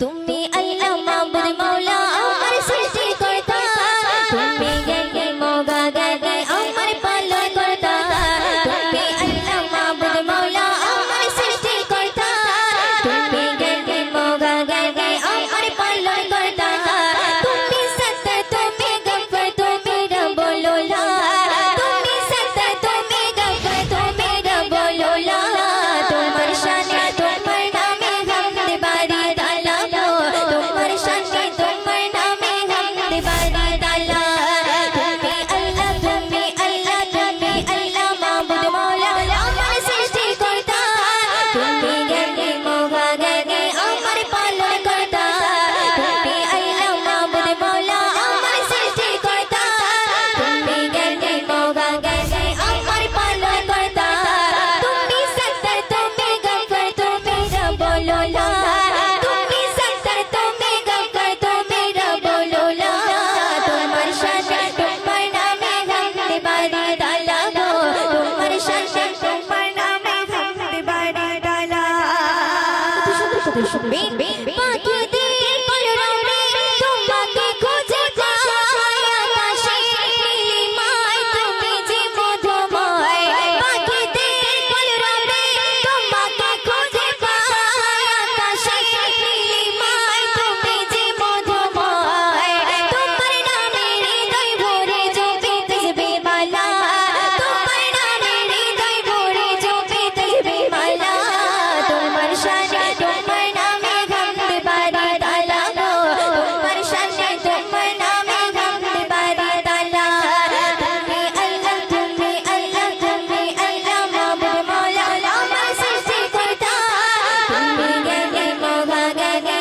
তুমি আল্লাহ মাবুদ মাওলা আমার সৃষ্টিকর্তা তুমি জ্ঞানী মগা জ্ঞানী আমার পালনকর্তা তুমি আল্লাহ মাবুদ মাওলা আমার সৃষ্টিকর্তা তুমি জ্ঞানী মগা জ্ঞানী আমার পালনকর্তা তুমি সত্তা তুমি গফর তুমি রব্বুল তুমি সত্তা তুমি গফর তুমি রব্বুল তোমার শানে তোমার নামে হামদ বারি তালা তোমার শানে তোমার নামে হামদ বারি তালা তুমি আল্লাহ তুমি আল্লাহ তুমি আল্লাহ মাবুদ মাওলা আমার সৃষ্টিকর্তা তুমি জ্ঞানী মগা জ্ঞানী আমার পালনকর্তা তুমি আল্লাহ মাবুদ মাওলা আমার সৃষ্টিকর্তা তুমি জ্ঞানী মগা জ্ঞানী আমার পালনকর্তা তুমি সত্তা তুমি গফর তুমি রব্বুল তুমি সত্তা তুমি গফর তুমি রব্বুল তোমার শানে তোমার নামে হামদ বারি তালা তোমার শানে তোমার নামে হামদ বারি তালা পাখিদের কলরবে তোমাকে খুঁজে যায় আকাশে নীলিমায় তুমি যে মধুময় পাখিদের কলরবে তোমাকে খুঁজে পায় আকাশে নীলিমায় তুমি যে মধুময় তোমার নামে হৃদয় ভরে জপে তসবিহ মালা তোমার নামে হৃদয় ভরে জপে তসবিহ মালা তোমার শানে তোমার নামে হামদ বারি তালা তোমার শানে তোমার নামে হামদ বারি তালা তুমি আল্লাহ তুমি আল্লাহ তুমি আল্লাহ মাবুদ মাওলা আমার সৃষ্টিকর্তা তুমি জ্ঞানী মগা জ্ঞানী